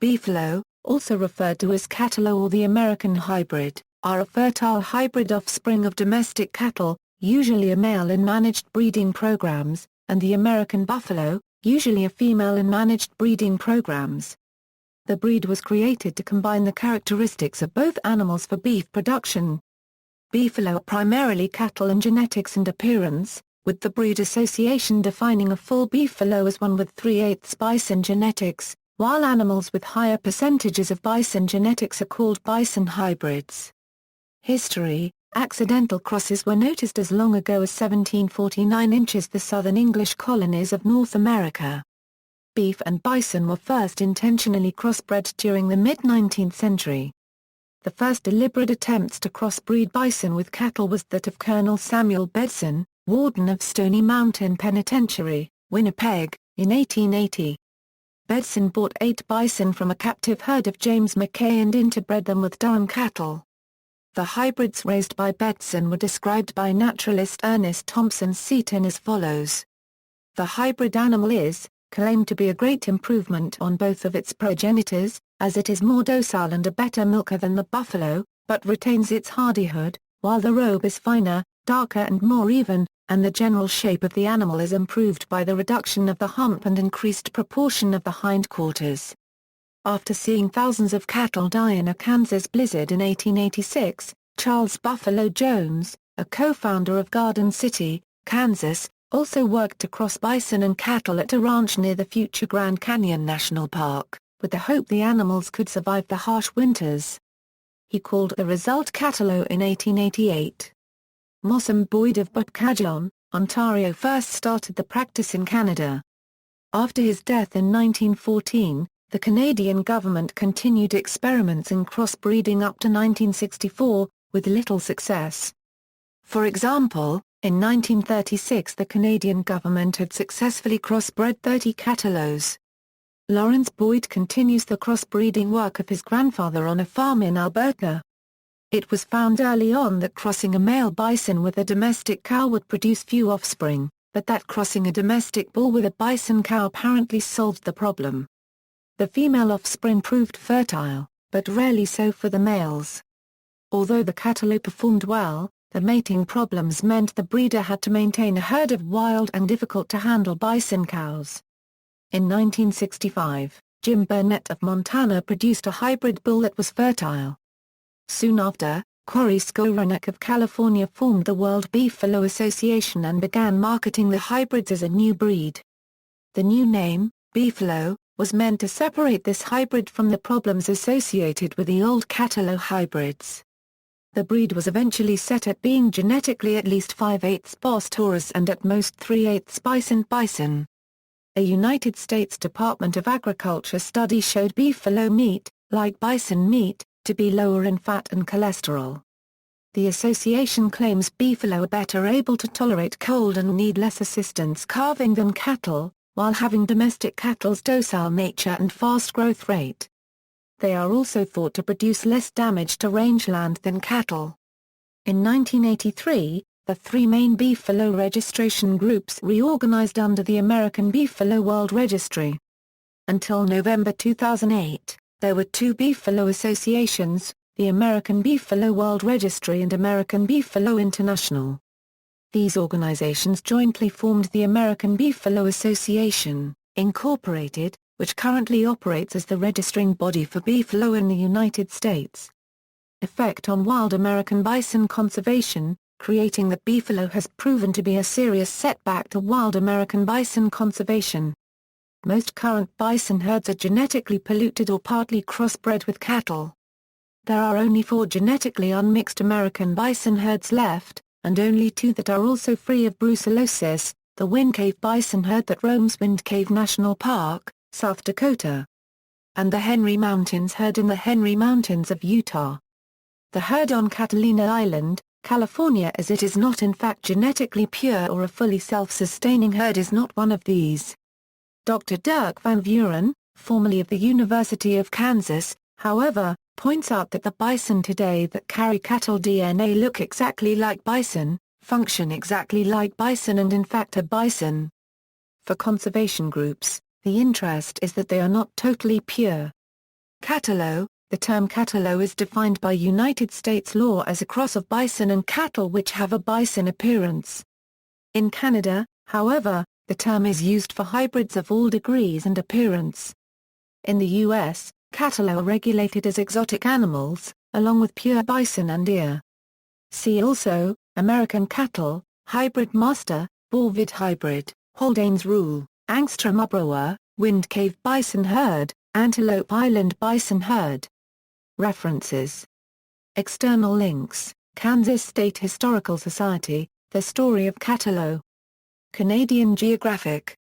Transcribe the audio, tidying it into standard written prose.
Beefalo, also referred to as cattalo or the American hybrid, are a fertile hybrid offspring of domestic cattle, usually a male in managed breeding programs, and the American buffalo, usually a female in managed breeding programs. The breed was created to combine the characteristics of both animals for beef production. Beefalo are primarily cattle in genetics and appearance, with the breed association defining a full beefalo as one with 3/8 bison genetics, while animals with higher percentages of bison genetics are called bison hybrids. History: accidental crosses were noticed as long ago as 1749 inches the southern English colonies of North America. Beef and bison were first intentionally crossbred during the mid-19th century. The first deliberate attempts to crossbreed bison with cattle was that of Colonel Samuel Bedson, warden of Stony Mountain Penitentiary, Winnipeg, in 1880. Bedson bought 8 bison from a captive herd of James Mackay and interbred them with Durham cattle. The hybrids raised by Bedson were described by naturalist Ernest Thompson Seton as follows. The hybrid animal is claimed to be a great improvement on both of its progenitors, as it is more docile and a better milker than the buffalo, but retains its hardihood, while the robe is finer, darker and more even, and the general shape of the animal is improved by the reduction of the hump and increased proportion of the hindquarters. After seeing thousands of cattle die in a Kansas blizzard in 1886, Charles Buffalo Jones, a co-founder of Garden City, Kansas, also worked to cross bison and cattle at a ranch near the future Grand Canyon National Park, with the hope the animals could survive the harsh winters. He called the result cattalo in 1888. Mossam Boyd of Butchajon, Ontario first started the practice in Canada. After his death in 1914, the Canadian government continued experiments in crossbreeding up to 1964, with little success. For example, in 1936 the Canadian government had successfully crossbred 30 cattalos. Lawrence Boyd continues the crossbreeding work of his grandfather on a farm in Alberta. It was found early on that crossing a male bison with a domestic cow would produce few offspring, but that crossing a domestic bull with a bison cow apparently solved the problem. The female offspring proved fertile, but rarely so for the males. Although the cattalo performed well, the mating problems meant the breeder had to maintain a herd of wild and difficult-to-handle bison cows. In 1965, Jim Burnett of Montana produced a hybrid bull that was fertile. Soon after, Corey Skowronek of California formed the World Beefalo Association and began marketing the hybrids as a new breed. The new name, Beefalo, was meant to separate this hybrid from the problems associated with the old cattalo hybrids. The breed was eventually set at being genetically at least 5/8 Bos Taurus and at most 3/8 bison. A United States Department of Agriculture study showed beefalo meat, like bison meat, to be lower in fat and cholesterol. The association claims beefalo are better able to tolerate cold and need less assistance calving than cattle, while having domestic cattle's docile nature and fast growth rate. They are also thought to produce less damage to rangeland than cattle. In 1983, the 3 main Beefalo registration groups reorganized under the American Beefalo World Registry. Until November 2008, there were 2 Beefalo associations, the American Beefalo World Registry and American Beefalo International. These organizations jointly formed the American Beefalo Association, Incorporated, which currently operates as the registering body for beefalo in the United States. Effect on wild American bison conservation: creating the beefalo has proven to be a serious setback to wild American bison conservation. Most current bison herds are genetically polluted or partly crossbred with cattle. There are only 4 genetically unmixed American bison herds left, and only 2 that are also free of brucellosis, the Wind Cave bison herd that roams Wind Cave National Park, South Dakota, and the Henry Mountains herd in the Henry Mountains of Utah. The herd on Catalina Island, California, as it is not in fact genetically pure or a fully self-sustaining herd, is not one of these. Dr. Dirk van Vuren, formerly of the University of Kansas, however, points out that the bison today that carry cattle DNA look exactly like bison, function exactly like bison and in fact are bison. For conservation groups, the interest is that they are not totally pure. Cattalo. The term cattalo is defined by United States law as a cross of bison and cattle which have a bison appearance. In Canada, however, the term is used for hybrids of all degrees and appearance. In the U.S., cattalo are regulated as exotic animals, along with pure bison and deer. See also, American cattle, hybrid master, Boarvid hybrid, Haldane's rule, Angstrom uproar, Wind Cave bison herd, Antelope Island bison herd. References. External links, Kansas State Historical Society, The Story of Cattalo. Canadian Geographic.